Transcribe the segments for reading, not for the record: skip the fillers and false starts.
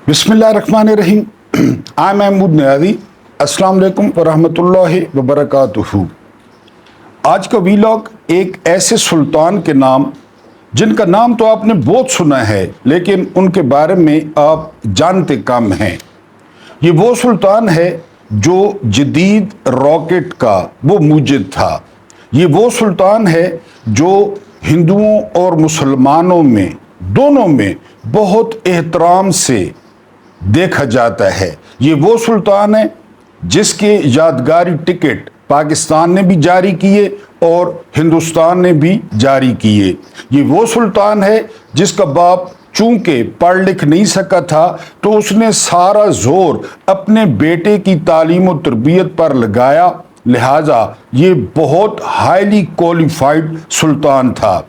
बिस्मिल्लाहिर्रहमानिर्रहीम। I am Mahmood Niazi. अस्सलाम वालेकुम वरहमतुल्लाहि वबरकातुहू। आज का वीलॉग एक ऐसे सुल्तान के नाम जिनका नाम तो आपने बहुत सुना है, लेकिन उनके बारे में आप जानते कम हैं। ये वो सुल्तान है जो जदीद रॉकेट का वो मूजिद था। ये वो सुल्तान है जो हिंदुओं और मुसलमानों में दोनों में बहुत एहतराम से देखा जाता है। ये वो सुल्तान है जिसके यादगारी टिकट पाकिस्तान ने भी जारी किए और हिंदुस्तान ने भी जारी किए। ये वो सुल्तान है जिसका बाप चूंकि पढ़ लिख नहीं सका था तो उसने सारा जोर अपने बेटे की तालीम और तरबियत पर लगाया, लिहाजा ये बहुत हाईली क्वालिफाइड सुल्तान था।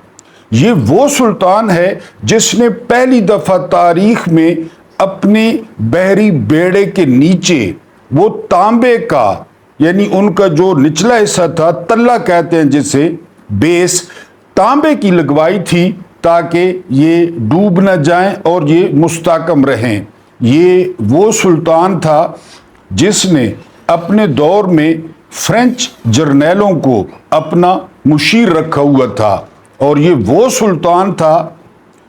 ये वो सुल्तान है जिसने पहली दफा तारीख में अपने बहरी बेड़े के नीचे वो तांबे का, यानी उनका जो निचला हिस्सा था, तल्ला कहते हैं जिसे, बेस तांबे की लगवाई थी ताकि ये डूब न जाएं और ये मुस्तकम रहें। ये वो सुल्तान था जिसने अपने दौर में फ्रेंच जर्नैलों को अपना मुशीर रखा हुआ था, और ये वो सुल्तान था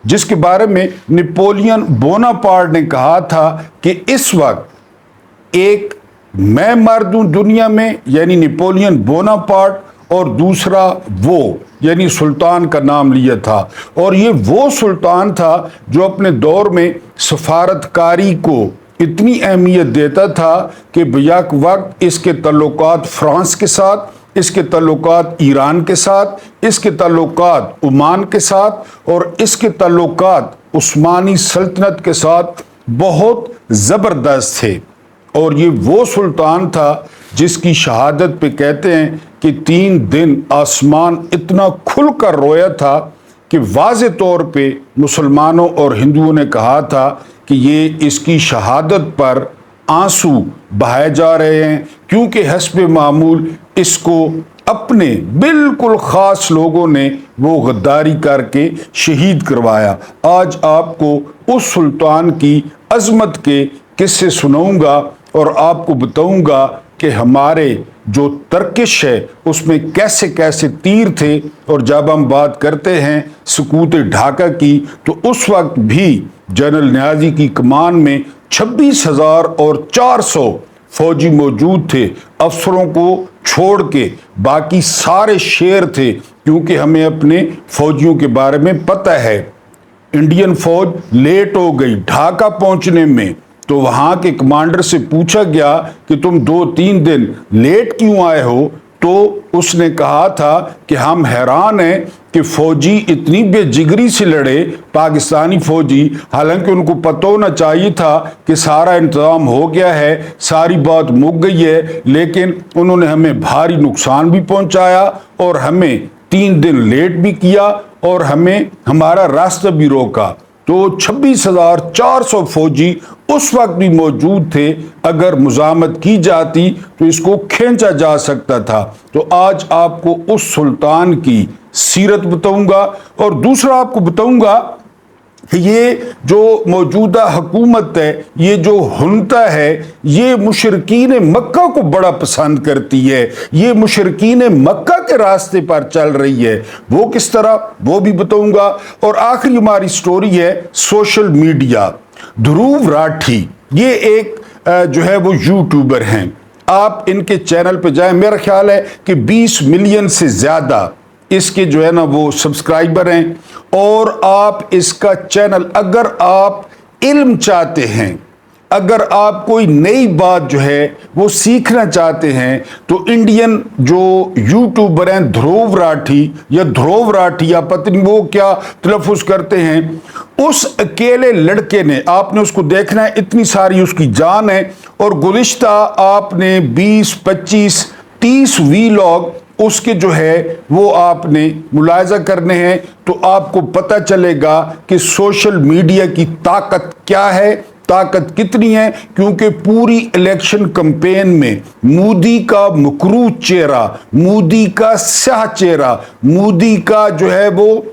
जिसके बारे में नेपोलियन बोनापार्ट ने कहा था कि इस वक्त एक मैं मर्द हूं दुनिया में, यानी नेपोलियन बोनापार्ट, और दूसरा वो, यानी सुल्तान का नाम लिया था। और ये वो सुल्तान था जो अपने दौर में सफारतकारी को इतनी अहमियत देता था कि बेयाक वक्त इसके तल्लुकात फ्रांस के साथ, इसके तल्लुकात ईरान के साथ, इसके तल्लुकात ओमान के साथ, और इसके तल्लुकात उस्मानी सल्तनत के साथ बहुत ज़बरदस्त थे। और ये वो सुल्तान था जिसकी शहादत पे कहते हैं कि 3 दिन आसमान इतना खुल कर रोया था कि वाज़े तौर पे मुसलमानों और हिंदुओं ने कहा था कि ये इसकी शहादत पर आंसू बहाए जा रहे हैं, क्योंकि हस्बे मामूल इसको अपने बिल्कुल ख़ास लोगों ने वो गद्दारी करके शहीद करवाया। आज आपको उस सुल्तान की अज़मत के किस्से सुनाऊंगा और आपको बताऊंगा कि हमारे जो तर्किश है उसमें कैसे कैसे तीर थे। और जब हम बात करते हैं सकूत ढाका की, तो उस वक्त भी जनरल नियाज़ी की कमान में 26,400 फौजी मौजूद थे। अफसरों को छोड़ के बाकी सारे शेर थे, क्योंकि हमें अपने फौजियों के बारे में पता है। इंडियन फौज लेट हो गई ढाका पहुंचने में, तो वहां के कमांडर से पूछा गया कि तुम 2-3 दिन लेट क्यों आए हो, तो उसने कहा था कि हम हैरान हैं कि फौजी इतनी बेजिगरी से लड़े, पाकिस्तानी फौजी, हालांकि उनको पता होना चाहिए था कि सारा इंतजाम हो गया है, सारी बात मुक गई है, लेकिन उन्होंने हमें भारी नुकसान भी पहुंचाया और हमें 3 दिन लेट भी किया और हमें हमारा रास्ता भी रोका। तो 26,400 फौजी उस वक्त भी मौजूद थे। अगर मुजामत की जाती तो इसको खींचा जा सकता था। तो आज आपको उस सुल्तान की सीरत बताऊंगा, और दूसरा आपको बताऊंगा कि ये जो मौजूदा हुकूमत है, ये जो हुनता है, ये मुशरिकीन मक्का को बड़ा पसंद करती है। ये मुशरिकीन मक्का के रास्ते पर चल रही है। वो किस तरह, वो भी बताऊंगा। और आखिरी हमारी स्टोरी है सोशल मीडिया। ध्रुव राठी, ये एक जो है वो यूट्यूबर हैं। आप इनके चैनल पे जाएं, मेरा ख्याल है कि 20 मिलियन से ज़्यादा इसके जो है ना वो सब्सक्राइबर हैं। और आप इसका चैनल, अगर आप इल्म चाहते हैं, अगर आप कोई नई बात जो है वो सीखना चाहते हैं, तो इंडियन जो यूट्यूबर हैं ध्रुव राठी या ध्रुव राठी या पत्नी, वो क्या तलफ़ुज़ करते हैं, उस अकेले लड़के ने, आपने उसको देखना है, इतनी सारी उसकी जान है। और गुज़िश्ता आपने 20, 25, 30 वीलॉग उसके जो है वो आपने मुलायजा करने हैं, तो आपको पता चलेगा कि सोशल मीडिया की ताकत क्या है, ताकत कितनी है। क्योंकि पूरी इलेक्शन कैंपेन में मोदी का मकरूह चेहरा, मोदी का स्याह चेहरा, मोदी का जो है वो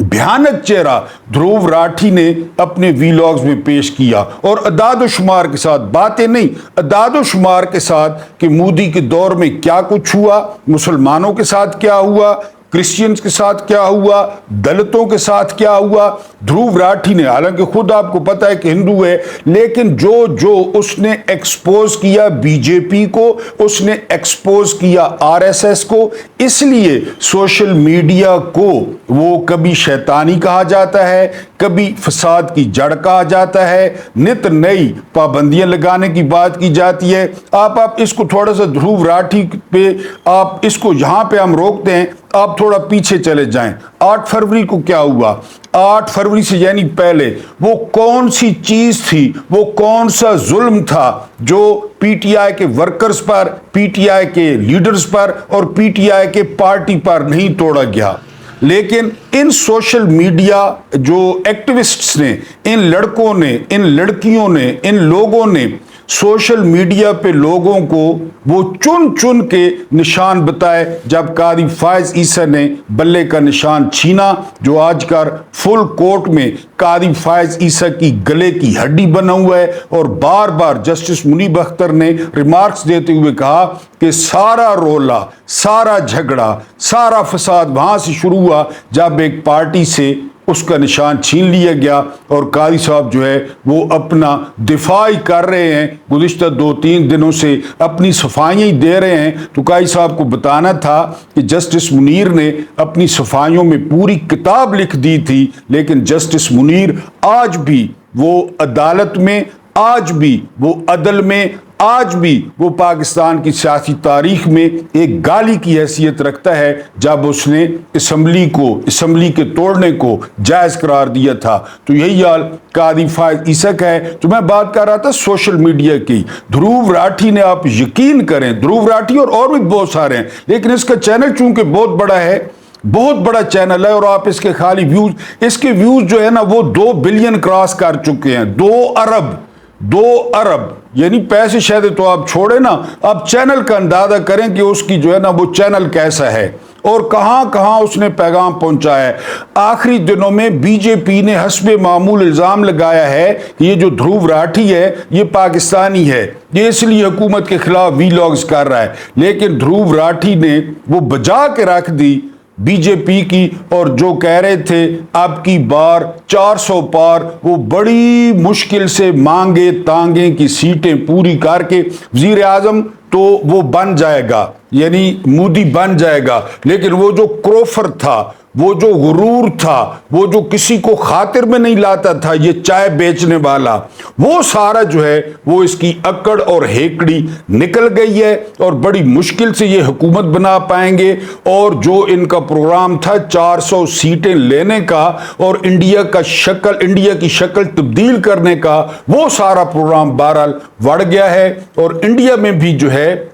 भयानक चेहरा ध्रुव राठी ने अपने वीलॉग्स में पेश किया, और अदाद शुमार के साथ, बातें नहीं, अदाद शुमार के साथ कि मोदी के दौर में क्या कुछ हुआ, मुसलमानों के साथ क्या हुआ, क्रिश्चियंस के साथ क्या हुआ, दलितों के साथ क्या हुआ। ध्रुव राठी ने, हालांकि खुद आपको पता है कि हिंदू है, लेकिन जो जो उसने एक्सपोज किया बीजेपी को, उसने एक्सपोज किया आरएसएस को, इसलिए सोशल मीडिया को वो कभी शैतानी कहा जाता है, कभी फसाद की जड़ कहा जाता है, नित नई पाबंदियां लगाने की बात की जाती है। आप इसको थोड़ा सा ध्रुव राठी पे, आप इसको यहां पे हम रोकते हैं, आप थोड़ा पीछे चले जाएं। 8 फरवरी को क्या हुआ? 8 फरवरी से यानी पहले वो कौन सी चीज थी, वो कौन सा जुल्म था जो पीटीआई के वर्कर्स पर, पीटीआई के लीडर्स पर और पीटीआई के पार्टी पर नहीं तोड़ा गया? लेकिन इन सोशल मीडिया जो एक्टिविस्ट्स ने, इन लड़कों ने, इन लड़कियों ने, इन लोगों ने सोशल मीडिया पे लोगों को वो चुन चुन के निशान बताए। जब कादी फायज ईसा ने बल्ले का निशान छीना, जो आजकल फुल कोर्ट में कादी फायज ईसा की गले की हड्डी बना हुआ है, और बार बार जस्टिस मुनीब अख्तर ने रिमार्क्स देते हुए कहा कि सारा रोला, सारा झगड़ा, सारा फसाद वहां से शुरू हुआ जब एक पार्टी से उसका निशान छीन लिया गया, और कादी साहब जो है वो अपना दिफाई कर रहे हैं, गुज़िश्ता 2-3 दिनों से अपनी सफाइयाँ ही दे रहे हैं। तो कादी साहब को बताना था कि जस्टिस मुनीर ने अपनी सफाइयों में पूरी किताब लिख दी थी, लेकिन जस्टिस मुनीर आज भी वो अदालत में, आज भी वो अदल में, आज भी वो पाकिस्तान की सियासी तारीख में एक गाली की हैसियत रखता है, जब उसने असम्बली के तोड़ने को जायज़ करार दिया था। तो यही हाल कादी फायज ईसा का है। तो मैं बात कर रहा था सोशल मीडिया की। ध्रुव राठी ने, आप यकीन करें, ध्रुव राठी और भी बहुत सारे हैं, लेकिन इसका चैनल चूंकि बहुत बड़ा है, बहुत बड़ा चैनल है, और आप इसके खाली व्यूज, इसके व्यूज जो है ना वो 2 बिलियन क्रॉस कर चुके हैं। 2 अरब यानी पैसे शायद तो आप छोड़े ना, आप चैनल का अंदाजा करें कि उसकी जो है ना वो चैनल कैसा है और कहां कहां उसने पैगाम पहुंचाया है। आखिरी दिनों में बीजेपी ने हस्बे मामूल इल्जाम लगाया है कि ये जो ध्रुव राठी है ये पाकिस्तानी है, ये इसलिए हुकूमत के खिलाफ वीलॉग्स कर रहा है। लेकिन ध्रुव राठी ने वो बजा के रख दी बीजेपी की, और जो कह रहे थे अब की बार 400 पार, वो बड़ी मुश्किल से मांगे तांगे की सीटें पूरी करके वजीर आजम तो वो बन जाएगा, यानी मोदी बन जाएगा। लेकिन वो जो क्रोफर था, वो जो गुरूर था, वो जो किसी को खातिर में नहीं लाता था, ये चाय बेचने वाला, वो सारा जो है वो इसकी अकड़ और हेकड़ी निकल गई है, और बड़ी मुश्किल से ये हुकूमत बना पाएंगे। और जो इनका प्रोग्राम था 400 सीटें लेने का और इंडिया की शक्ल तब्दील करने का, वो सारा प्रोग्राम बहरहाल बढ़ गया है। और इंडिया में भी जो है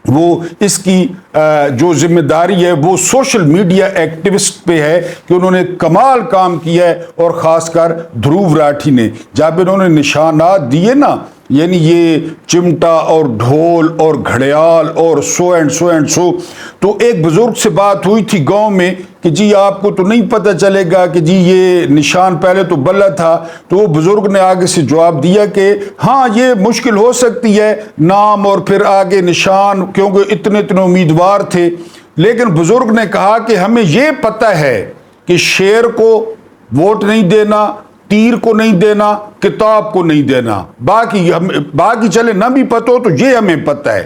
वो इसकी जो जिम्मेदारी है वो सोशल मीडिया एक्टिविस्ट पे है कि उन्होंने कमाल काम किया है, और खासकर ध्रुव राठी ने जब इन्होंने निशानात दिए ना, यानी ये चिमटा और ढोल और घड़ियाल और सो एंड सो, तो एक बुजुर्ग से बात हुई थी गांव में कि जी आपको तो नहीं पता चलेगा कि जी ये निशान पहले तो बल्ला था। तो वो बुजुर्ग ने आगे से जवाब दिया कि हाँ ये मुश्किल हो सकती है, नाम और फिर आगे निशान, क्योंकि इतने उम्मीदवार थे। लेकिन बुजुर्ग ने कहा कि हमें ये पता है कि शेर को वोट नहीं देना, तीर को नहीं देना, किताब को नहीं देना, बाकी चले ना भी पता हो तो ये हमें पता है।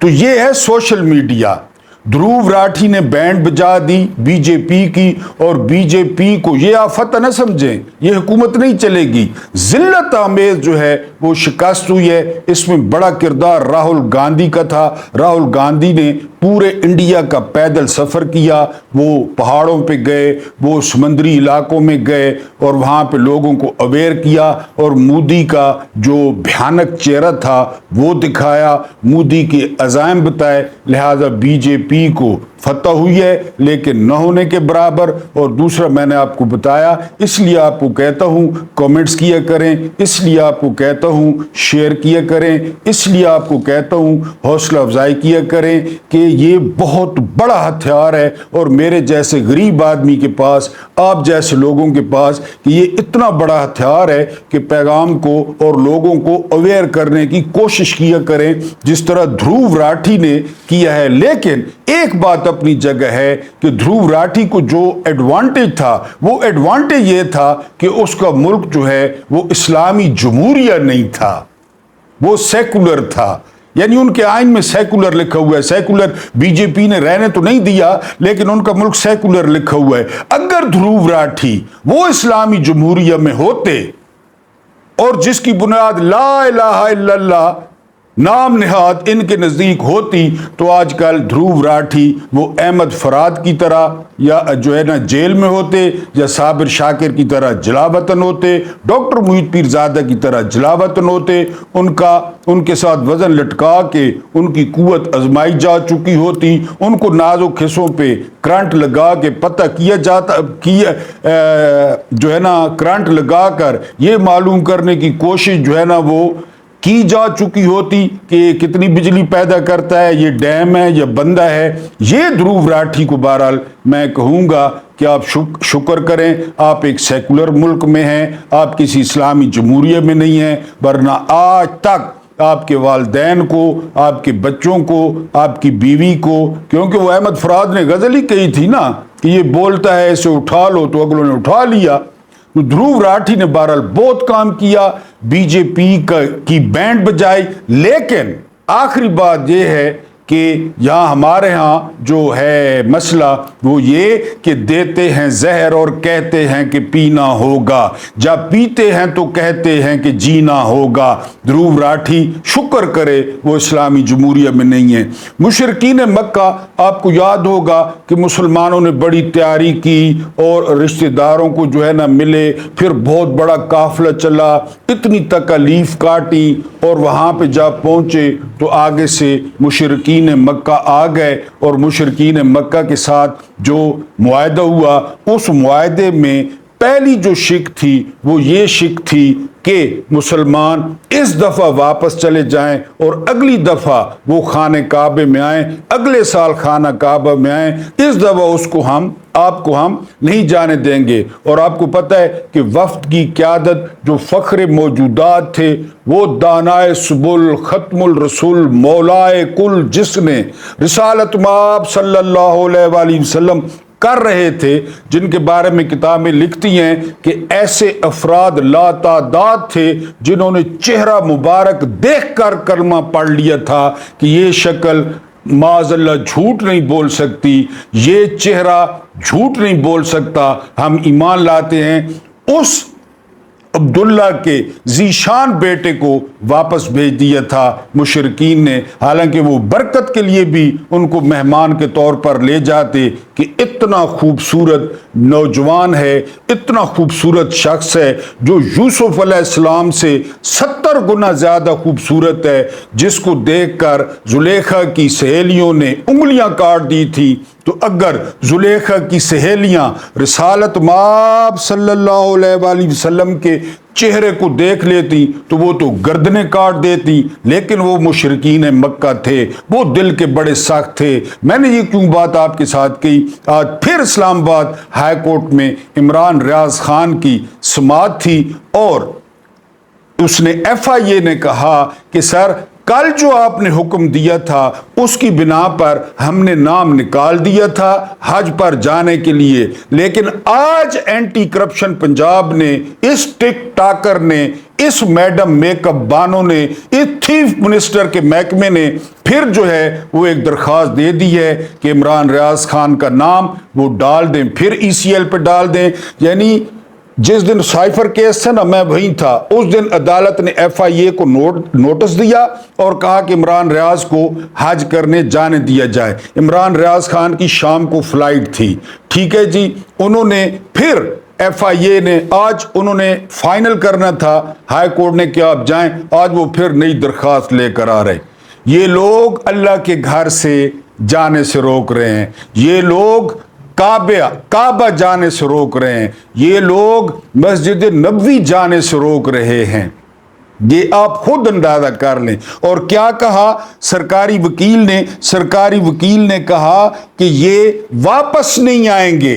तो ये है सोशल मीडिया। ध्रुव राठी ने बैंड बजा दी बीजेपी की, और बीजेपी को ये आफत न समझें, ये हुकूमत नहीं चलेगी। जिल्लत आमेज जो है वो शिकस्त हुई है। इसमें बड़ा किरदार राहुल गांधी का था। राहुल गांधी ने पूरे इंडिया का पैदल सफ़र किया, वो पहाड़ों पे गए, वो समुद्री इलाकों में गए, और वहाँ पे लोगों को अवेयर किया, और मोदी का जो भयानक चेहरा था वो दिखाया, मोदी के अज़ाइम बताए। लिहाजा बीजेपी को फतह हुई है लेकिन न होने के बराबर। और दूसरा मैंने आपको बताया, इसलिए आपको कहता हूँ कमेंट्स किया करें, इसलिए आपको कहता हूँ शेयर किया करें, इसलिए आपको कहता हूँ हौसला अफजाई किया करें कि ये बहुत बड़ा हथियार है और मेरे जैसे गरीब आदमी के पास, आप जैसे लोगों के पास, कि ये इतना बड़ा हथियार है कि पैगाम को और लोगों को अवेयर करने की कोशिश किया करें जिस तरह ध्रुव राठी ने किया है। लेकिन एक बात अपनी जगह है कि ध्रुव राठी को जो एडवांटेज था, वो एडवांटेज ये था कि उसका मुल्क जो है वो इस्लामी जमहूरिया नहीं था, वो सेकुलर था। यानी उनके आइन में सेकुलर लिखा हुआ है। सेकुलर बीजेपी ने रहने तो नहीं दिया लेकिन उनका मुल्क सेकुलर लिखा हुआ है। अगर ध्रुव राठी वो इस्लामी जमहूरिया में होते और जिसकी बुनियाद ला इलाहा इल्लल्लाह नाम निहाद इनके नज़दीक होती तो आजकल ध्रुव राठी वो अहमद फराद की तरह या जो है ना जेल में होते, या साबिर शाकिर की तरह जलावतन होते, डॉक्टर मुईद पीरजादा की तरह जलावतन होते। उनके साथ वजन लटका के उनकी कुव्वत आजमाई जा चुकी होती, उनको नाजुक हिस्सों पे करंट लगा के पता किया जाता जो है ना करंट लगा कर ये मालूम करने की कोशिश जो है ना वो की जा चुकी होती कि कितनी बिजली पैदा करता है, ये डैम है या बंदा है। ये ध्रुव राठी को बहरहाल मैं कहूँगा कि आप शुक्र करें, आप एक सेकुलर मुल्क में हैं, आप किसी इस्लामी जमहूरिया में नहीं हैं, वरना आज तक आपके वालदैन को, आपके बच्चों को, आपकी बीवी को, क्योंकि वो अहमद फराद ने गज़ल ही कही थी ना कि ये बोलता है इसे उठा लो, तो अगलों ने उठा लिया। तो ध्रुव राठी ने बहरहाल बहुत काम किया, बीजेपी की बैंड बजाई। लेकिन आखिरी बात यह है कि यहाँ हमारे यहाँ जो है मसला वो ये कि देते हैं जहर और कहते हैं कि पीना होगा, जब पीते हैं तो कहते हैं कि जीना होगा। ध्रुव राठी शुक्र करे वो इस्लामी जमहूरिया में नहीं है। मुशरिकीन मक्का, आपको याद होगा कि मुसलमानों ने बड़ी तैयारी की और रिश्तेदारों को जो है ना मिले, फिर बहुत बड़ा काफिला चला, इतनी तकलीफ काटी और वहाँ पे जब पहुँचे तो आगे से मुशरिकीन मक्का आ गए और मुशरिकीन मक्का के साथ जो मुआहदा हुआ, उस मुआहदे में पहली जो शिक थी वो ये शिक थी कि मुसलमान इस दफ़ा वापस चले जाएं और अगली दफ़ा वो खाने काबे में आए, अगले साल खाना काबा में आए। इस दफ़ा उसको आपको हम नहीं जाने देंगे। और आपको पता है कि वफ्द की क़यादत जो फ़ख्र मौजूदात थे वो दानाए सुबुल खत्मुल रसूल मौलाए कुल जिसने रिसालत माब सल्लल्लाहु अलैहि वसल्लम कर रहे थे, जिनके बारे में किताबें लिखती हैं कि ऐसे अफराद लातादाद थे जिन्होंने चेहरा मुबारक देखकर कलमा पढ़ लिया था कि ये शक्ल माज़अल्लाह झूठ नहीं बोल सकती, ये चेहरा झूठ नहीं बोल सकता, हम ईमान लाते हैं। उस अब्दुल्ला के जीशान बेटे को वापस भेज दिया था मुशरिकीन ने, हालांकि वो बरकत के लिए भी उनको मेहमान के तौर पर ले जाते कि इतना खूबसूरत नौजवान है, इतना खूबसूरत शख्स है जो यूसुफ अलैहिस्सलाम से 70 गुना ज़्यादा खूबसूरत है, जिसको देखकर जुलेखा की सहेलियों ने उंगलियां काट दी थी। तो अगर जुलेखा की सहेलियां रिसालत माब सल्लल्लाहु अलैहि वसल्लम के चेहरे को देख लेती तो वो तो गर्दनें काट देती। लेकिन वो मुशरिकीन मक्का थे, वो दिल के बड़े सख्त थे। मैंने ये क्यों बात आपके साथ कही, आज फिर इस्लामाबाद हाई कोर्ट में इमरान रियाज खान की समाअत थी और उसने FIA ने कहा कि सर कल जो आपने हुक्म दिया था उसकी बिना पर हमने नाम निकाल दिया था हज पर जाने के लिए, लेकिन आज एंटी करप्शन पंजाब ने, इस टिक टाकर ने, इस मैडम मेकअप बानो ने, इस चीफ मिनिस्टर के महकमे ने फिर जो है वो एक दरख्वास्त दे दी है कि इमरान रियाज खान का नाम वो डाल दें, फिर ECL पे डाल दें। यानी जिस दिन साइफर केस था ना, मैं वहीं था, उस दिन अदालत ने FIA को नोटिस दिया और कहा कि इमरान रियाज को हज करने जाने दिया जाए। इमरान रियाज खान की शाम को फ्लाइट थी, ठीक है जी। उन्होंने फिर FIA ने आज उन्होंने फाइनल करना था, हाई कोर्ट ने क्या आप जाएं, आज वो फिर नई दरख्वास्त लेकर आ रहे। ये लोग अल्लाह के घर से जाने से रोक रहे हैं, ये लोग काबा जाने से रोक रहे हैं, ये लोग मस्जिद नबवी जाने से रोक रहे हैं। ये आप खुद अंदाजा कर लें। और क्या कहा सरकारी वकील ने कहा कि ये वापस नहीं आएंगे।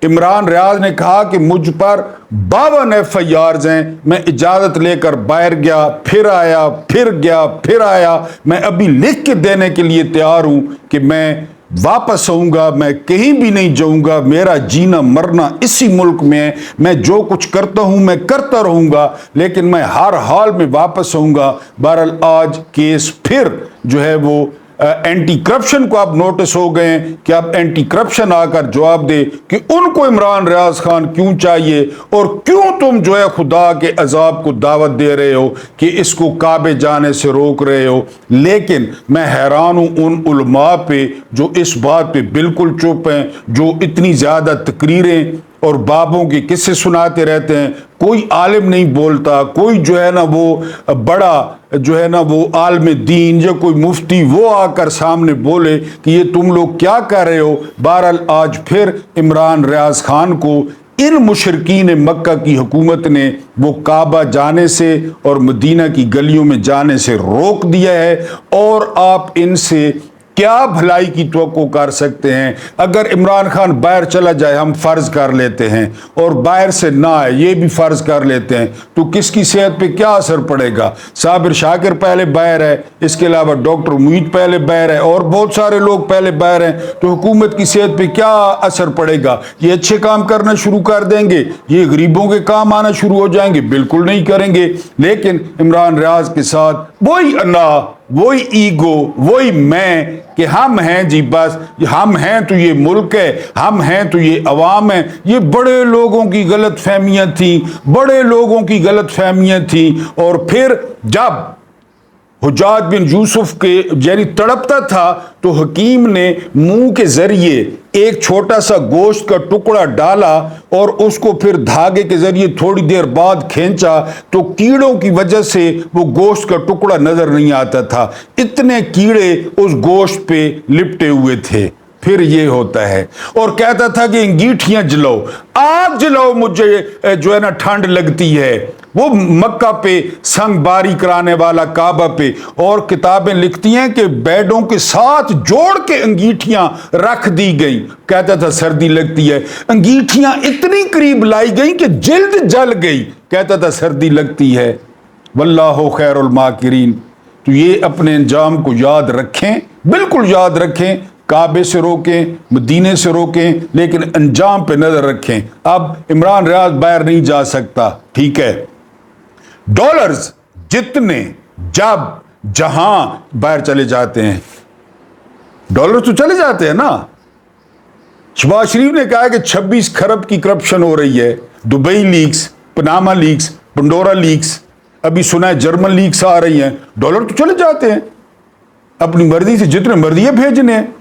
इमरान रियाज ने कहा कि मुझ पर 52 FIRs हैं, मैं इजाजत लेकर बाहर गया, फिर आया, फिर गया, फिर आया, मैं अभी लिख के देने के लिए तैयार हूं कि मैं वापस आऊंगा, मैं कहीं भी नहीं जाऊंगा, मेरा जीना मरना इसी मुल्क में है, मैं जो कुछ करता हूं मैं करता रहूंगा, लेकिन मैं हर हाल में वापस आऊंगा। बहरहाल आज केस फिर जो है वो एंटी करप्शन को आप नोटिस हो गए हैं कि अब एंटी करप्शन आकर जवाब दे कि उनको इमरान रियाज खान क्यों चाहिए और क्यों तुम जो है खुदा के अजाब को दावत दे रहे हो कि इसको काबे जाने से रोक रहे हो। लेकिन मैं हैरान हूं उन उलमा पे जो इस बात पे बिल्कुल चुप हैं, जो इतनी ज्यादा तकरीरें और बाबों के किस्से सुनाते रहते हैं, कोई आलिम नहीं बोलता, कोई जो है ना वो बड़ा जो है ना वो आलिम दीन या कोई मुफ्ती वो आकर सामने बोले कि ये तुम लोग क्या कर रहे हो। बहरहाल आज फिर इमरान रियाज खान को इन मुशरकीन मक्का की हुकूमत ने वो काबा जाने से और मदीना की गलियों में जाने से रोक दिया है। और आप इनसे क्या भलाई की तवक्को कर सकते हैं? अगर इमरान खान बाहर चला जाए, हम फर्ज कर लेते हैं, और बाहर से ना आए, ये भी फर्ज कर लेते हैं, तो किसकी सेहत पे क्या असर पड़ेगा? साबिर शाकिर पहले बाहर है, इसके अलावा डॉक्टर मुईद पहले बाहर है, और बहुत सारे लोग पहले बाहर हैं, तो हुकूमत की सेहत पे क्या असर पड़ेगा? ये अच्छे काम करना शुरू कर देंगे, ये गरीबों के काम आना शुरू हो जाएंगे? बिल्कुल नहीं करेंगे। लेकिन इमरान रियाज के साथ वही अना, वही ईगो, वही मैं कि हम हैं जी, बस हम हैं तो ये मुल्क है, हम हैं तो ये अवाम है। ये बड़े लोगों की गलत फहमियां थी, बड़े लोगों की गलत फहमियां थी। और फिर जब हुज्जाज बिन यूसुफ के यानी तड़पता था तो हकीम ने मुंह के जरिए एक छोटा सा गोश्त का टुकड़ा डाला और उसको फिर धागे के जरिए थोड़ी देर बाद खींचा तो कीड़ों की वजह से वो गोश्त का टुकड़ा नजर नहीं आता था, इतने कीड़े उस गोश्त पे लिपटे हुए थे। फिर ये होता है और कहता था कि अंगीठियां जलाओ, आग जलाओ, मुझे जो है ना ठंड लगती है। वो मक्का पे संगबारी कराने वाला काबा पे, और किताबें लिखती हैं कि बेडों के साथ जोड़ के अंगीठियां रख दी गई। कहता था सर्दी लगती है, अंगीठियां इतनी करीब लाई गई कि जिल्द जल गई। कहता था सर्दी लगती है। वल्लाहु खैरुल माकिरीन। तो ये अपने अंजाम को याद रखें, बिल्कुल याद रखें। काबे से रोकें, मदीने से रोकें, लेकिन अंजाम पे नजर रखें। अब इमरान रियाज बाहर नहीं जा सकता, ठीक है। डॉलर्स जितने जब जहां बाहर चले जाते हैं, डॉलर तो चले जाते हैं ना। शहबाज शरीफ ने कहा कि 26 खरब की करप्शन हो रही है। Dubai leaks, Panama leaks, Pandora leaks, अभी सुना है जर्मन लीक्स आ रही हैं। डॉलर तो चले जाते हैं, अपनी मर्जी से जितने मर्जी है भेजने हैं,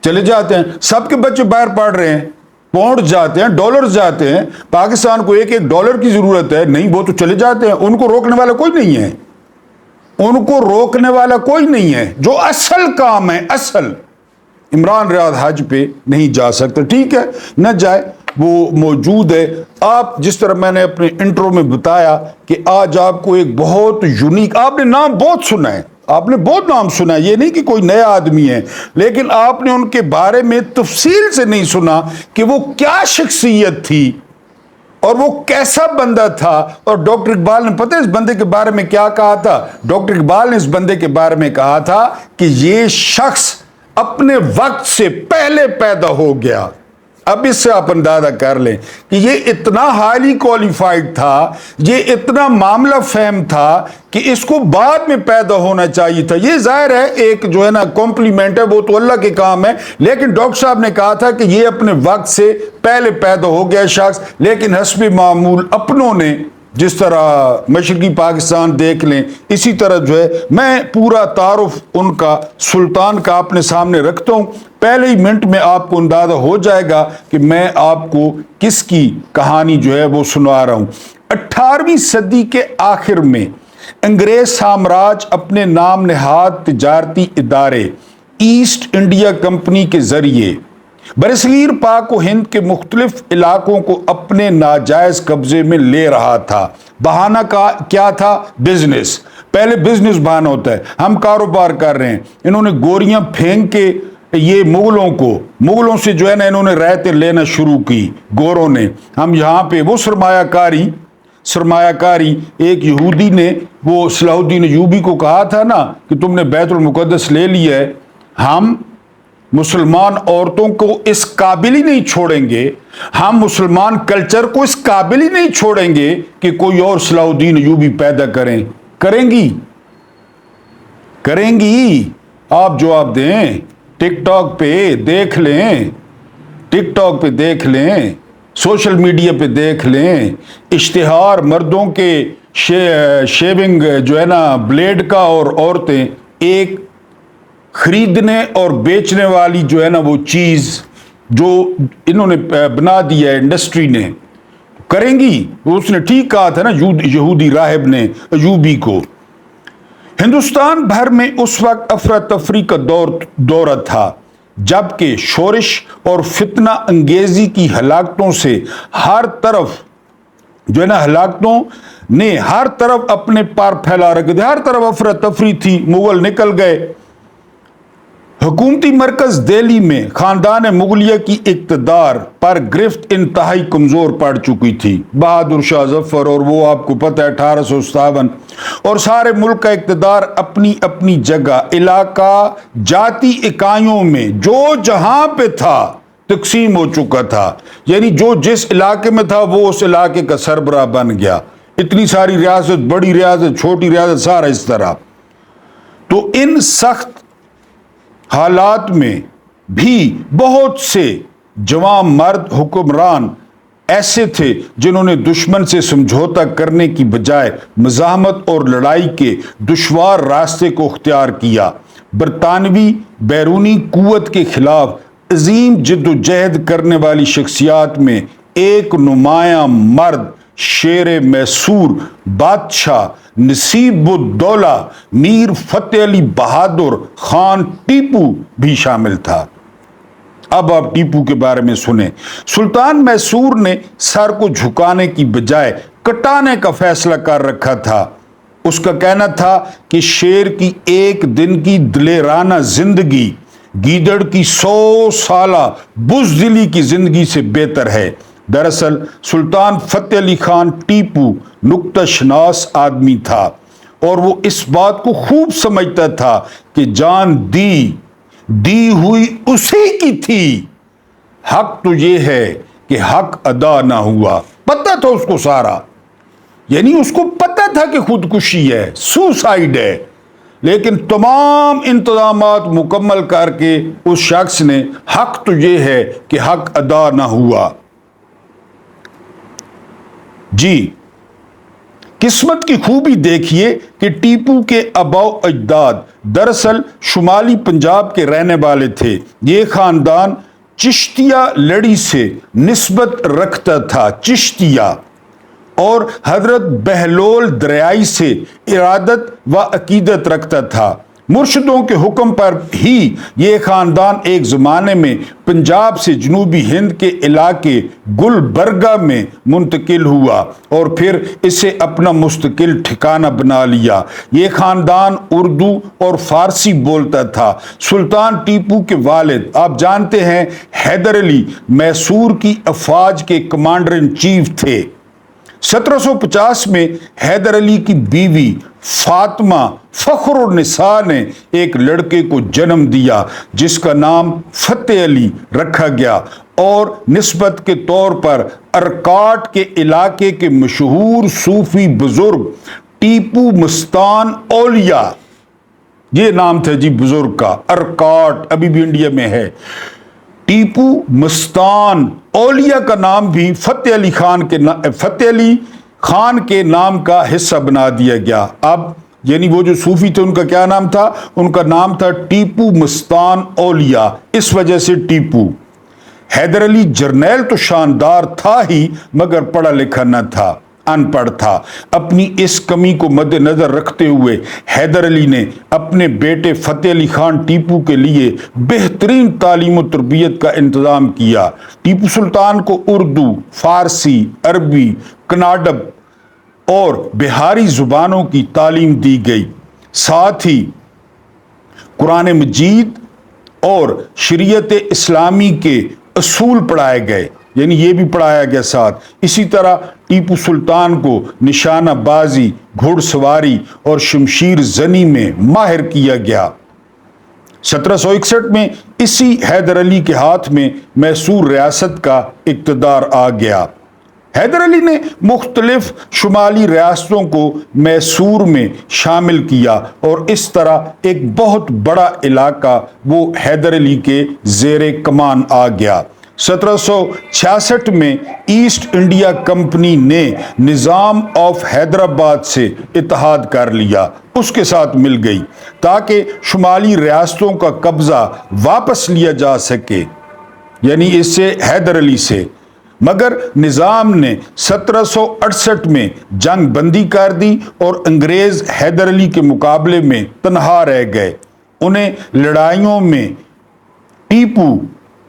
चले जाते हैं। सबके बच्चे बाहर पढ़ रहे हैं, पाउंड जाते हैं, डॉलर जाते हैं। पाकिस्तान को एक एक डॉलर की जरूरत है, नहीं वो तो चले जाते हैं। उनको रोकने वाला कोई नहीं है, उनको रोकने वाला कोई नहीं है। जो असल काम है, असल इमरान रियाज हज पे नहीं जा सकते, ठीक है, न जाए, वो मौजूद है। आप जिस तरह मैंने अपने इंट्रो में बताया कि आज आपको एक बहुत यूनिक, आपने नाम बहुत सुना है, आपने बहुत नाम सुना है, ये नहीं कि कोई नया आदमी है, लेकिन आपने उनके बारे में तफसील से नहीं सुना कि वो क्या शख्सियत थी और वो कैसा बंदा था। और डॉक्टर इकबाल ने पता है इस बंदे के बारे में क्या कहा था? डॉक्टर इकबाल ने इस बंदे के बारे में कहा था कि ये शख्स अपने वक्त से पहले पैदा हो गया। अब इससे आप अंदाजा कर लें कि ये इतना हाईली क्वालिफाइड था, ये इतना मामला फहम था कि इसको बाद में पैदा होना चाहिए था। ये जाहिर है एक जो है ना कॉम्प्लीमेंट है, वो तो अल्लाह के काम है, लेकिन डॉक्टर साहब ने कहा था कि ये अपने वक्त से पहले पैदा हो गया शख्स। लेकिन हस्बे मामूल अपनों ने, जिस तरह मशरकी पाकिस्तान देख लें, इसी तरह जो है मैं पूरा तारुफ उनका सुल्तान का अपने सामने रखता हूँ। पहले ही मिनट में आपको अंदाजा हो जाएगा कि मैं आपको किसकी कहानी जो है वो सुना रहा हूँ। 18वीं सदी के आखिर में अंग्रेज साम्राज्य अपने नाम नहाद तिजारती इदारे ایسٹ انڈیا کمپنی کے ذریعے برصغیر پاک و ہند کے مختلف علاقوں کو اپنے ناجائز قبضے میں لے رہا تھا۔ بہانہ کیا تھا؟ بزنس۔ پہلے بزنس بہانہ ہوتا ہے، ہم کاروبار کر رہے ہیں۔ انہوں نے گوریاں پھینک کے یہ مغلوں سے جو ہے نا انہوں نے رعایتیں لینا شروع کی گوروں نے۔ ہم یہاں پہ وہ سرمایہ کاری ایک یہودی نے وہ صلاح الدین ایوبی کو کہا تھا نا کہ تم نے بیت المقدس لے لیا ہے، ہم مسلمان عورتوں کو اس قابل ہی نہیں چھوڑیں گے، ہم مسلمان کلچر کو اس قابل ہی نہیں چھوڑیں گے کہ کوئی اور صلاح الدین ایوبی پیدا کریں گی۔ آپ جواب دیں، ٹک ٹاک پہ دیکھ لیں، سوشل میڈیا پہ دیکھ لیں، اشتہار مردوں کے شیونگ جو ہے نا بلیڈ کا، اور عورتیں ایک خریدنے اور بیچنے والی جو ہے نا وہ چیز جو انہوں نے بنا دیا ہے انڈسٹری نے، کریں گی۔ اس نے ٹھیک کہا تھا نا یہودی راہب نے ایوبی کو۔ ہندوستان بھر میں اس وقت افراتفری کا دورہ تھا جبکہ شورش اور فتنہ انگیزی کی ہلاکتوں سے ہر طرف جو ہے نا ہلاکتوں نے ہر طرف اپنے پار پھیلا رکھے تھے، ہر طرف افراتفری تھی، مغل نکل گئے۔ حکومتی مرکز دہلی میں خاندان مغلیہ کی اقتدار پر گرفت انتہائی کمزور پڑ چکی تھی۔ بہادر شاہ ظفر اور وہ آپ کو پتہ ہے 1857 اور سارے ملک کا اقتدار اپنی اپنی جگہ علاقہ جاتی اکائیوں میں جو جہاں پہ تھا تقسیم ہو چکا تھا، یعنی جو جس علاقے میں تھا وہ اس علاقے کا سربراہ بن گیا۔ اتنی ساری ریاست، بڑی ریاست، چھوٹی ریاست، سارا اس طرح۔ تو ان سخت حالات میں بھی بہت سے جوان مرد حکمران ایسے تھے جنہوں نے دشمن سے سمجھوتا کرنے کی بجائے مزاحمت اور لڑائی کے دشوار راستے کو اختیار کیا۔ برطانوی بیرونی قوت کے خلاف عظیم جد و جہد کرنے والی شخصیات میں ایک نمایاں مرد شیر میسور بادشاہ نصیب الدولہ میر فتح علی بہادر خان ٹیپو بھی شامل تھا۔ اب آپ ٹیپو کے بارے میں سنیں۔ سلطان میسور نے سر کو جھکانے کی بجائے کٹانے کا فیصلہ کر رکھا تھا۔ اس کا کہنا تھا کہ شیر کی ایک دن کی دلیرانہ زندگی گیدڑ کی 100 سالہ بزدلی کی زندگی سے بہتر ہے۔ دراصل سلطان فتح علی خان ٹیپو نکتہ شناس آدمی تھا اور وہ اس بات کو خوب سمجھتا تھا کہ جان دی ہوئی اسی کی تھی، حق تو یہ ہے کہ حق ادا نہ ہوا۔ پتہ تھا اس کو سارا، یعنی اس کو پتہ تھا کہ خودکشی ہے، سوسائیڈ ہے، لیکن تمام انتظامات مکمل کر کے اس شخص نے حق تو یہ ہے کہ حق ادا نہ ہوا۔ جی قسمت کی خوبی دیکھیے کہ ٹیپو کے آباء و اجداد دراصل شمالی پنجاب کے رہنے والے تھے۔ یہ خاندان چشتیہ لڑی سے نسبت رکھتا تھا، چشتیہ، اور حضرت بہلول دریائی سے ارادت و عقیدت رکھتا تھا۔ مرشدوں کے حکم پر ہی یہ خاندان ایک زمانے میں پنجاب سے جنوبی ہند کے علاقے گلبرگہ میں منتقل ہوا اور پھر اسے اپنا مستقل ٹھکانہ بنا لیا۔ یہ خاندان اردو اور فارسی بولتا تھا۔ سلطان ٹیپو کے والد آپ جانتے ہیں حیدر علی میسور کی افواج کے کمانڈر ان چیف تھے۔ 1750 میں حیدر علی کی بیوی فاطمہ فخر النساء نے ایک لڑکے کو جنم دیا جس کا نام فتح علی رکھا گیا اور نسبت کے طور پر ارکاٹ کے علاقے کے مشہور صوفی بزرگ ٹیپو مستان اولیاء، یہ نام تھا جی بزرگ کا، ارکاٹ ابھی بھی انڈیا میں ہے، ٹیپو مستان اولیاء کا نام بھی فتح علی خان کے نام کا حصہ بنا دیا گیا۔ اب یعنی وہ جو صوفی تھے ان کا کیا نام تھا؟ ان کا نام تھا ٹیپو مستان اولیاء، اس وجہ سے ٹیپو۔ حیدر علی جرنیل تو شاندار تھا ہی مگر پڑھا لکھا نہ تھا۔ अनपढ़ था। अपनी इस कमी को मद्देनजर रखते हुए हैदर अली ने अपने बेटे फतेह अली खान टीपू के लिए बेहतरीन तालीम और तरबियत का इंतज़ाम किया। टीपू सुल्तान को उर्दू, फारसी, अरबी, कन्नड़ और बिहारी ज़ुबानों की तालीम दी गई। साथ ही कुरान मजीद और शरीयत इस्लामी के असूल पढ़ाए गए, यानी ये भी पढ़ाया गया साथ। इसी तरह टीपू सुल्तान को निशानाबाजी, घुड़सवारी और शमशीर जनी में माहिर किया गया। 1761 में इसी हैदर अली के हाथ में मैसूर रियासत का इक़्तिदार आ गया। हैदर अली ने मुख्तलिफ शुमाली रियासतों को मैसूर में शामिल किया और इस तरह एक बहुत बड़ा इलाका वो हैदर अली के ज़ेरे कमान आ गया। 1766 में ईस्ट इंडिया कंपनी ने निज़ाम ऑफ हैदराबाद से इत्तेहाद कर लिया, उसके साथ मिल गई ताकि शुमाली रियासतों का कब्जा वापस लिया जा सके, यानी इससे हैदर अली से। मगर निज़ाम ने 1768 में जंग बंदी कर दी और अंग्रेज़ हैदर अली के मुकाबले में तनहा रह गए।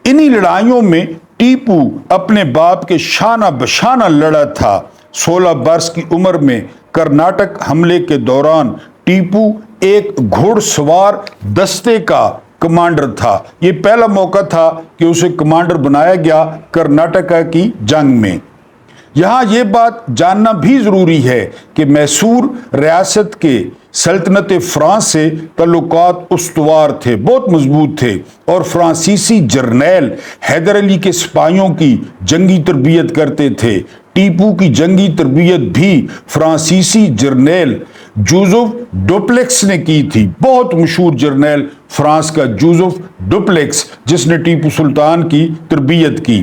इन्हीं लड़ाइयों में टीपू अपने बाप के शाना बशाना लड़ा था। 16 बरस की उम्र में कर्नाटक हमले के दौरान टीपू एक घुड़सवार दस्ते का कमांडर था। ये पहला मौका था कि उसे कमांडर बनाया गया कर्नाटका की जंग में। यहाँ ये बात जानना भी ज़रूरी है कि मैसूर रियासत के सल्तनत फ्रांस से तल्लुकात उस्तवार थे, बहुत मजबूत थे, और फ्रांसीसी जर्नैल हैदर अली के सिपाहियों की जंगी तरबियत करते थे। टीपू की जंगी तरबियत भी फ्रांसीसी जर्नैल जोसेफ डुप्लेक्स ने की थी। बहुत मशहूर जर्नैल फ्रांस का जोसेफ डुप्लेक्स, जिसने टीपू सुल्तान की तरबियत की।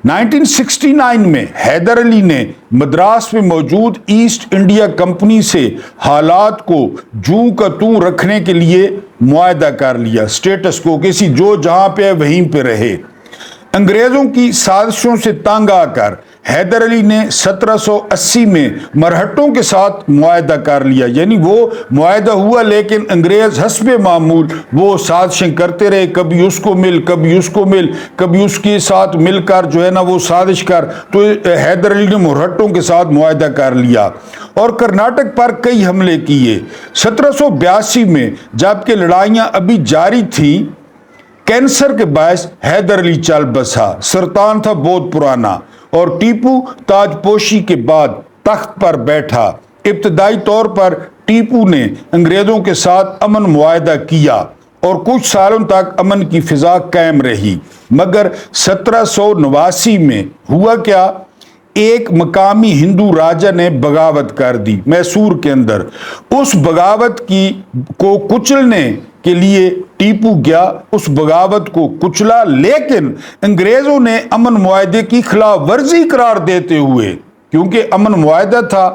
1969 में हैदर अली ने मद्रास में मौजूद ईस्ट इंडिया कंपनी से हालात को जूं का तूं रखने के लिए मुआहदा कर लिया, स्टेटस को, किसी जो जहां पे है वहीं पे रहे। अंग्रेजों की साजिशों से तंग आकर हैदर अली ने 1780 में मरहट्टों के साथ मुआहदा कर लिया, यानी वो मुआहदा हुआ लेकिन अंग्रेज हस्बे मामूल वो साजिशें करते रहे, कभी उसको मिल, कभी उसको मिल, कभी उसके साथ मिलकर जो है ना वो साजिश कर। तो हैदर अली ने मरहट्टों के साथ मुआहदा कर लिया और कर्नाटक पर कई हमले किए। 1782 में जबकि लड़ाइयाँ अभी जारी थी, कैंसर के बायस हैदर अली चल बसा। सरतान था बहुत पुराना और टीपू ताजपोशी के बाद तख्त पर बैठा। इब्तदाई तौर पर टीपू ने अंग्रेजों के साथ अमन मुआहदा किया और कुछ सालों तक अमन की फिजा कायम रही। मगर 1789 में हुआ क्या, एक मकामी हिंदू राजा ने बगावत कर दी मैसूर के अंदर। उस बगावत को कुचलने के लिए टीपू गया, उस बगावत को कुचला, लेकिन अंग्रेजों ने अमन मुआहदे की खिलाफ वर्जी करार देते हुए, क्योंकि अमन मुआहदा था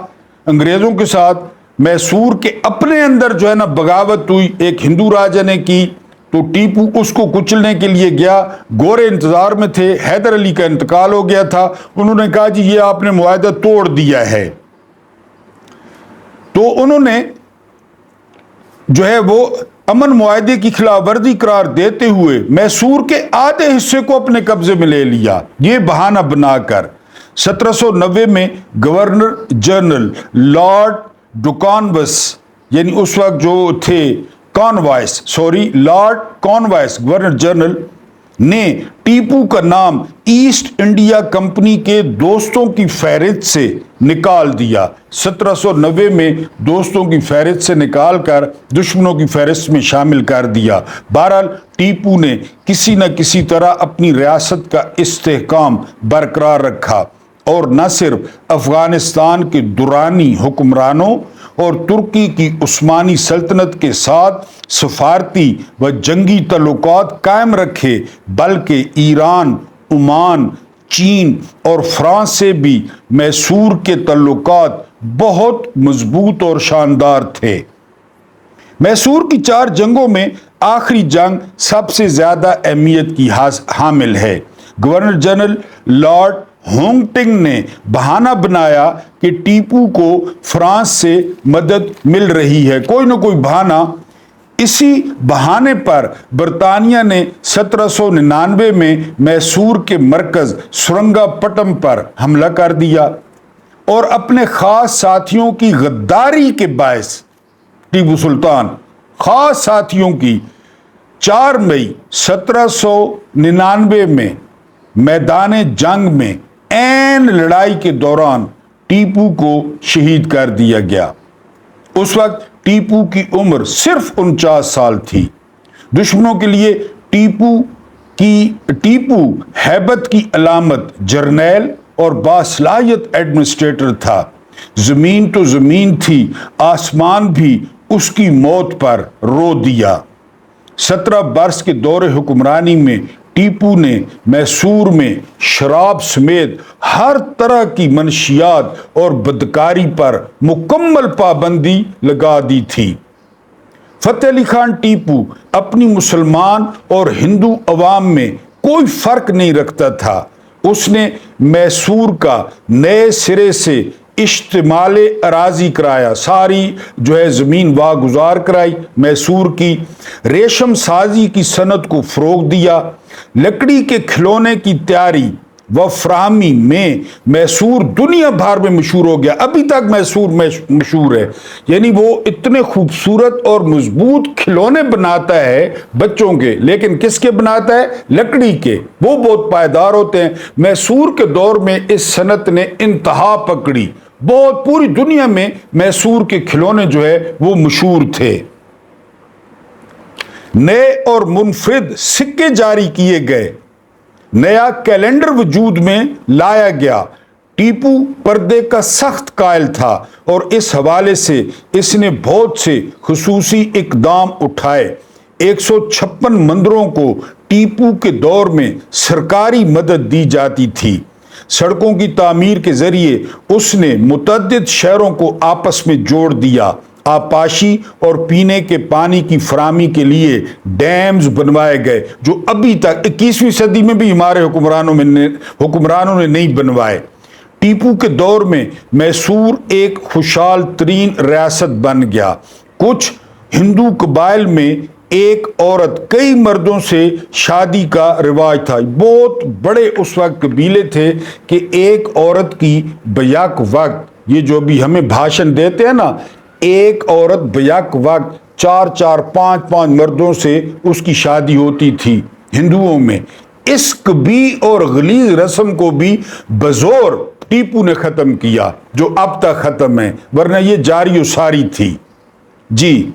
अंग्रेजों के साथ, मैसूर के अपने अंदर जो है ना बगावत हुई, एक हिंदू राजा ने की, तो टीपू उसको कुचलने के लिए गया। गोरे इंतजार में थे, हैदर अली का इंतकाल हो गया था। उन्होंने कहा जी ये आपने मुआहदा तोड़ दिया है, तो उन्होंने जो है वो अमन मुआहदे की खिलाफ वर्जी करार देते हुए मैसूर के आधे हिस्से को अपने कब्जे में ले लिया, ये बहाना बनाकर। 1790 में गवर्नर जनरल लॉर्ड डुकानवस, यानी उस वक्त जो थे लॉर्ड कॉर्नवालिस गवर्नर जनरल, ने टीपू का नाम ईस्ट इंडिया कंपनी के दोस्तों की फहरिस्त से निकाल दिया। 1790 में दोस्तों की फहरिस्त से निकालकर दुश्मनों की फहरिस्त में शामिल कर दिया। बहरहाल टीपू ने किसी न किसी तरह अपनी रियासत का इस्तेहकाम बरकरार रखा और न सिर्फ अफगानिस्तान के दुरानी हुक्मरानों और तुर्की की उस्मानी सल्तनत के साथ सफारती व जंगी तल्लुकात कायम रखे, बल्कि ईरान, ओमान, चीन और फ्रांस से भी मैसूर के तल्लुकात बहुत मजबूत और शानदार थे। मैसूर की 4 जंगों में आखिरी जंग सबसे ज्यादा अहमियत की हामिल है। गवर्नर जनरल लॉर्ड होंगटिंग ने बहाना बनाया कि टीपू को फ्रांस से मदद मिल रही है, कोई ना कोई बहाना। इसी बहाने पर बरतानिया ने 1799 में मैसूर के मरकज सुरंगापट्टम पर हमला कर दिया और अपने खास साथियों की गद्दारी के बायस टीपू सुल्तान खास साथियों की 4 मई 1799 में मैदान जंग में ऐन लड़ाई के दौरान टीपू को शहीद कर दिया गया। उस वक्त टीपू की उम्र सिर्फ 49 साल थी। दुश्मनों के लिए टीपू हैबत की अलामत जर्नैल और बासलाहियत एडमिनिस्ट्रेटर था। जमीन तो जमीन थी, आसमान भी उसकी मौत पर रो दिया। 17 बरस के दौरे हुक्मरानी में टीपू ने मैसूर में शराब समेत हर तरह की मनशियात और बदकारी पर मुकम्मल पाबंदी लगा दी थी। फतेह अली खान टीपू अपनी मुसलमान और हिंदू अवाम में कोई फर्क नहीं रखता था। उसने मैसूर का नए सिरे से इश्तिमाले अराजी कराया, सारी जो है ज़मीन वागुजार कराई। मैसूर की रेशम साजी की सनत को फ़रोग़ दिया। लकड़ी के खिलौने की तैयारी व फ्राहमी में मैसूर दुनिया भर में मशहूर हो गया। अभी तक मैसूर मशहूर है, यानी वो इतने खूबसूरत और मजबूत खिलौने बनाता है बच्चों के, लेकिन किसके बनाता है? लकड़ी के। वो बहुत पायदार होते हैं। मैसूर के दौर में इस सनत ने इंतहा पकड़ी, बहुत पूरी दुनिया में मैसूर के खिलौने जो है वो मशहूर थे। नए और मुनफरिद सिक्के जारी किए गए, नया कैलेंडर वजूद में लाया गया। टीपू पर्दे का सख्त कायल था और इस हवाले से इसने बहुत से खुसूसी इकदाम उठाए। 156 मंदिरों को टीपू के दौर में सरकारी मदद दी जाती थी। सड़कों की तामीर के जरिए उसने मुतअद्दिद शहरों को आपस में जोड़ दिया। आपाशी और पीने के पानी की फराहमी के लिए डैम्स बनवाए गए, जो अभी तक 21वीं सदी में भी हमारे हुक्मरानों ने नहीं बनवाए। टीपू के दौर में मैसूर एक खुशहाल तरीन रियासत बन गया। कुछ हिंदू कबाइल में एक औरत कई मर्दों से शादी का रिवाज था। बहुत बड़े उस वक्त कबीले थे कि एक औरत की बयाक वक्त, ये जो भी हमें भाषण देते हैं ना, एक औरत बयाक वक्त 4-4, 5-5 मर्दों से उसकी शादी होती थी हिंदुओं में। इस कबी और गलीज रस्म को भी बजोर टीपू ने खत्म किया, जो अब तक खत्म है, वरना ये जारी सारी थी। जी,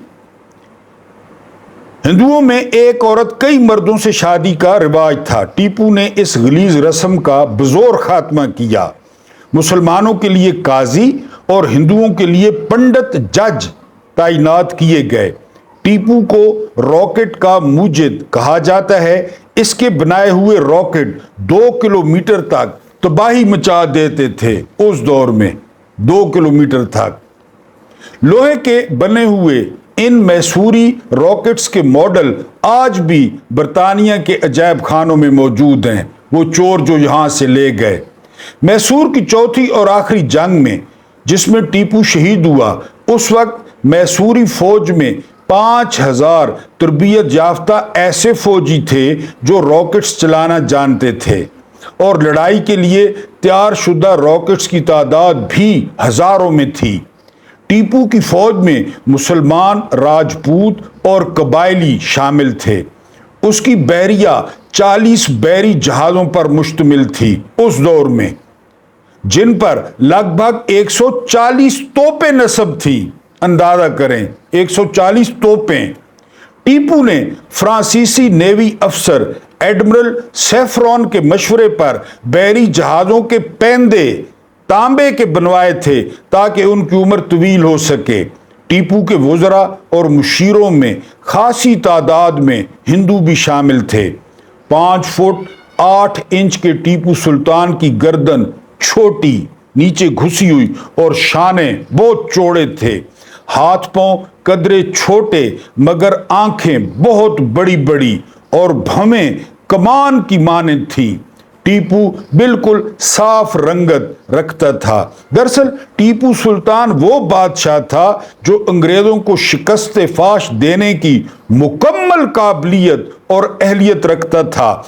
हिंदुओं में एक औरत कई मर्दों से शादी का रिवाज था। टीपू ने इस गलीज रस्म का बजोर खात्मा किया। मुसलमानों के लिए काजी और हिंदुओं के लिए पंडित जज तैनात किए गए। टीपू को रॉकेट का मुजिद कहा जाता है। इसके बनाए हुए रॉकेट 2 किलोमीटर तक तबाही मचा देते थे। उस दौर में 2 किलोमीटर तक लोहे के बने हुए इन मैसूरी रॉकेट्स के मॉडल आज भी बरतानिया के अजायब खानों में मौजूद हैं। वो चोर जो यहां से ले गए। मैसूर की चौथी और आखिरी जंग में, जिसमें टीपू शहीद हुआ, उस वक्त मैसूरी फौज में 5000 तरबियत याफ्ता ऐसे फौजी थे जो रॉकेट्स चलाना जानते थे, और लड़ाई के लिए तैयार शुदा रॉकेट्स की तादाद भी हजारों में थी। टीपू की फौज में मुसलमान, राजपूत और कबायली शामिल थे। उसकी बहरिया 40 बहरी जहाज़ों पर मुश्तमिल थी उस दौर में, जिन पर लगभग 140 तोपें नस्ब थी। अंदाजा करें, 140 तोपें। टीपू ने फ्रांसीसी नेवी अफसर एडमिरल सैफरॉन के मशवरे पर बहरी जहाज़ों के पेंदे तांबे के बनवाए थे ताकि उनकी उम्र तवील हो सके। टीपू के वज़रा और मुशीरों में खासी तादाद में हिंदू भी शामिल थे। 5 फुट 8 इंच के टीपू सुल्तान की गर्दन छोटी, नीचे घुसी हुई और शाने बहुत चौड़े थे। हाथ पांव कदरे छोटे मगर आंखें बहुत बड़ी बड़ी और भवें कमान की मानद थी। टीपू बिल्कुल साफ रंगत रखता था। दरअसल टीपू सुल्तान वो बादशाह था जो अंग्रेजों को शिकस्त फाश देने की मुकम्मल काबिलियत और अहलियत रखता था।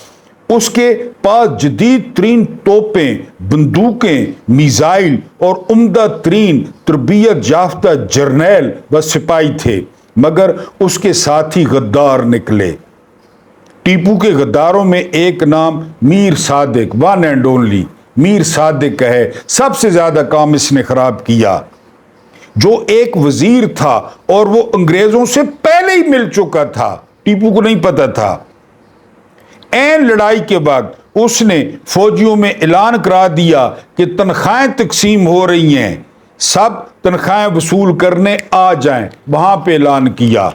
उसके पास जदीद तरीन तोपें, बंदूकें, मिसाइल और उम्दा तरीन तरबियत याफ्ता जर्नैल व सिपाही थे, मगर उसके साथी गद्दार निकले। टीपू के गद्दारों में एक नाम Mir Sadiq, one and only Mir Sadiq है। सबसे ज्यादा काम इसने खराब किया। जो एक वजीर था और वो अंग्रेजों से पहले ही मिल चुका था, टीपू को नहीं पता था। ऐन लड़ाई के बाद उसने फौजियों में ऐलान करा दिया कि तनख्वाहें तकसीम हो रही हैं, सब तनख्वाहें वसूल करने आ जाएं। वहां पे ऐलान किया।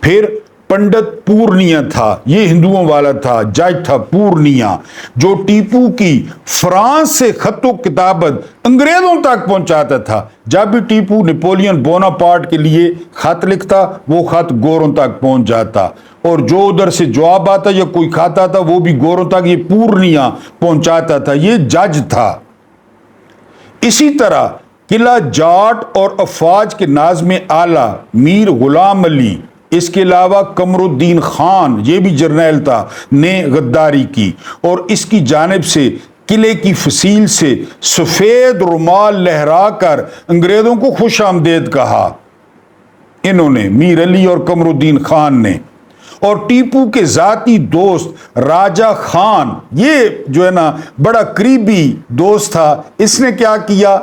फिर पंडित पूर्णिया था, ये हिंदुओं वाला था, जज था पूर्णिया, जो टीपू की फ्रांस से खतो किताबत अंग्रेजों तक पहुंचाता था। जब भी टीपू नेपोलियन बोनापार्ट के लिए खत लिखता, वो खत गोरों तक पहुंच जाता, और जो उधर से जवाब आता या कोई खत आता वो भी गोरों तक ये पूर्णिया पहुंचाता था। ये जज था। इसी तरह किला जाट और अफवाज के नाज़्म आला मीर गुलाम अली, इसके अलावा कमरुद्दीन खान, ये भी जर्नैल था, ने गद्दारी की और इसकी जानिब से किले की फसील से सफेद रुमाल लहरा कर अंग्रेजों को खुश आमदेद कहा। इन्होंने, मीर अली और कमरुद्दीन खान ने। और टीपू के जाती दोस्त राजा खान, ये जो है ना बड़ा करीबी दोस्त था, इसने क्या किया?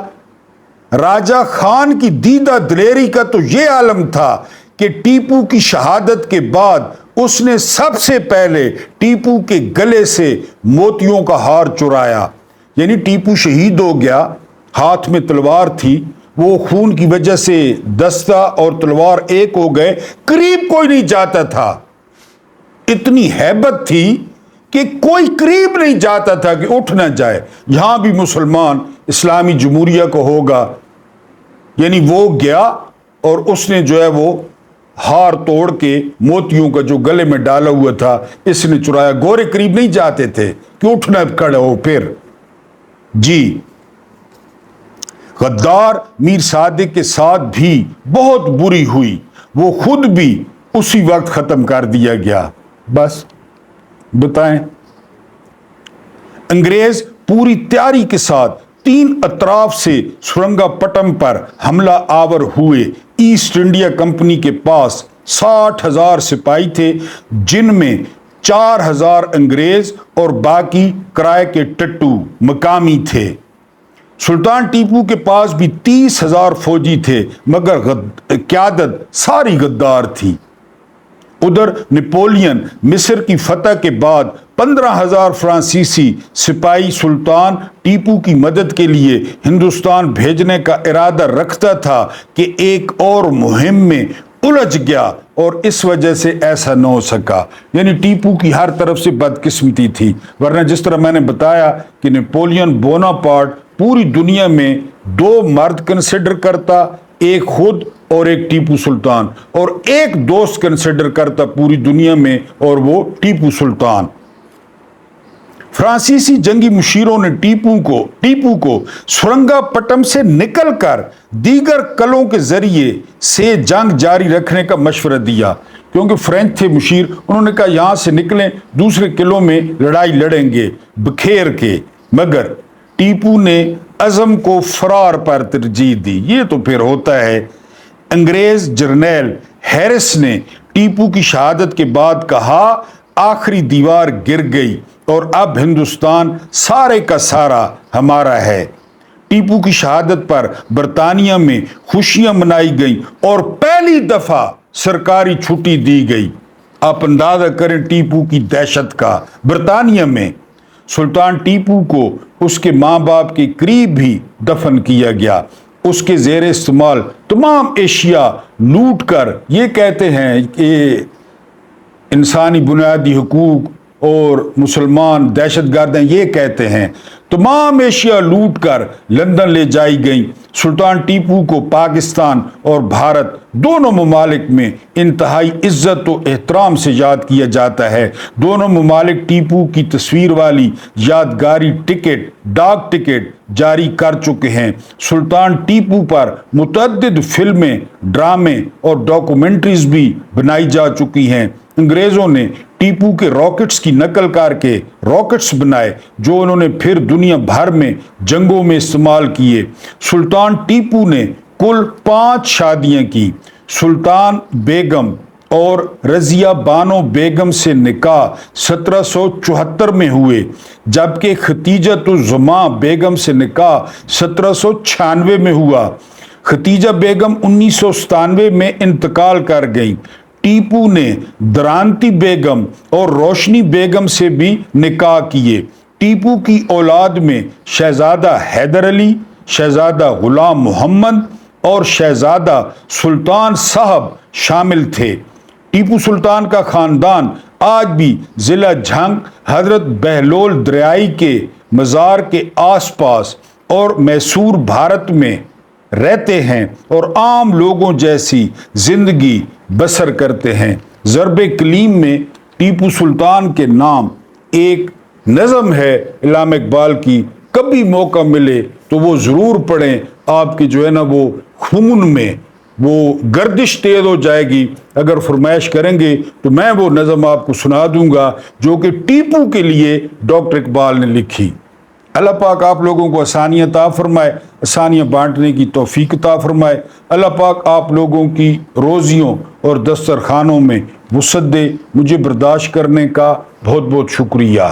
राजा खान की दीदा दिलेरी का तो ये आलम था कि टीपू की शहादत के बाद उसने सबसे पहले टीपू के गले से मोतियों का हार चुराया। यानी टीपू शहीद हो गया, हाथ में तलवार थी, वो खून की वजह से दस्ता और तलवार एक हो गए, करीब कोई नहीं जाता था। इतनी हैबत थी कि कोई करीब नहीं जाता था कि उठ ना जाए, यहां भी मुसलमान इस्लामी जमहूरिया को होगा। यानी वो गया और उसने जो है वो हार तोड़ के मोतियों का जो गले में डाला हुआ था इसने चुराया। गोरे करीब नहीं जाते थे कि उठना खड़े हो। फिर जी गद्दार मीर सादिक के साथ भी बहुत बुरी हुई। वो खुद भी उसी वक्त खत्म कर दिया गया। बस बताएं, अंग्रेज पूरी तैयारी के साथ 3 अतराफ से सुरंगापट्टम पर हमला आवर हुए। ईस्ट इंडिया कंपनी के पास 60,000 सिपाही थे, जिनमें 4,000 अंग्रेज और बाकी किराए के टट्टू मकामी थे। सुल्तान टीपू के पास भी 30,000 फौजी थे, मगर क़यादत सारी गद्दार थी। उधर नेपोलियन मिस्र की फतह के बाद 15,000 फ्रांसीसी सिपाही सुल्तान टीपू की मदद के लिए हिंदुस्तान भेजने का इरादा रखता था कि एक और मुहिम में उलझ गया और इस वजह से ऐसा न हो सका। यानी टीपू की हर तरफ से बदकिस्मती थी, वरना जिस तरह मैंने बताया कि नेपोलियन बोनापार्ट पूरी दुनिया में 2 मर्द कंसिडर करता, एक खुद और एक टीपू सुल्तान, और एक दोस्त कंसिडर करता पूरी दुनिया में, और वो टीपू सुल्तान। फ्रांसीसी जंगी मुशीरों ने टीपू को सुरंगापट्टम से निकलकर दीगर कलों के जरिए से जंग जारी रखने का मशवरा दिया, क्योंकि फ्रेंच थे मुशीर। उन्होंने कहा यहां से निकलें, दूसरे किलों में लड़ाई लड़ेंगे बखेर के। मगर टीपू ने अज़म को फरार पर तरजीह दी। ये तो फिर होता है। अंग्रेज जर्नैल हैरिस ने टीपू की शहादत के बाद कहा, आखिरी दीवार गिर गई और अब हिंदुस्तान सारे का सारा हमारा है। टीपू की शहादत पर बरतानिया में खुशियां मनाई गई और पहली दफा सरकारी छुट्टी दी गई। आप अंदाजा करें टीपू की दहशत का। बरतानिया में सुल्तान टीपू को उसके माँ बाप के करीब भी दफन किया गया। उसके जेर इस्तेमाल तमाम एशिया लूट कर, ये कहते हैं कि इंसानी बुनियादी हुकूक और मुसलमान दहशतगर्द हैं, ये कहते हैं, तमाम एशिया लूट कर लंदन ले जाई गई। सुल्तान टीपू को पाकिस्तान और भारत दोनों ममालिक में इंतहाई इज्जत व एहतराम से याद किया जाता है। दोनों ममालिक टीपू की तस्वीर वाली यादगारी टिकट, डाक टिकट जारी कर चुके हैं। सुल्तान टीपू पर मुतअद्दिद फिल्में, ड्रामे और डॉक्यूमेंट्रीज भी बनाई जा चुकी हैं। अंग्रेज़ों ने टीपू के रॉकेट्स की नकल करके रॉकेट्स बनाए जो उन्होंने फिर दुनिया भर में जंगों में इस्तेमाल किए। सुल्तान टीपू ने कुल 5 शादियां की। सुल्तान बेगम और रजिया बानो बेगम से निकाह 1774 में हुए, जबकि खतीजतुज़्ज़मा बेगम से निकाह 1796 में हुआ। खतीजा बेगम 1997 में इंतकाल कर गई। टीपू ने दरांती बेगम और रोशनी बेगम से भी निकाह किए। टीपू की औलाद में शहजादा हैदर अली, शहजादा गुलाम मोहम्मद और शहजादा सुल्तान साहब शामिल थे। टीपू सुल्तान का खानदान आज भी जिला झंग हजरत बहलोल दरियाई के मज़ार के आसपास और मैसूर भारत में रहते हैं और आम लोगों जैसी जिंदगी बसर करते हैं। ज़रबे कलीम में टीपू सुल्तान के नाम एक नज़म है इल्हाम इकबाल की, कभी मौका मिले तो वो ज़रूर पढ़ें। आपके जो है ना वो खून में वो गर्दिश तेज हो जाएगी। अगर फरमाइश करेंगे तो मैं वो नज़म आपको सुना दूंगा जो कि टीपू के लिए डॉक्टर इकबाल ने लिखी। अल्लाह पाक आप लोगों को आसानियाँ अता फरमाए, आसानियाँ बांटने की तौफीक अता फरमाए। अल्लाह पाक आप लोगों की रोज़ियों और दस्तरखानों में वुसअत दे। मुझे बर्दाश्त करने का बहुत बहुत शुक्रिया।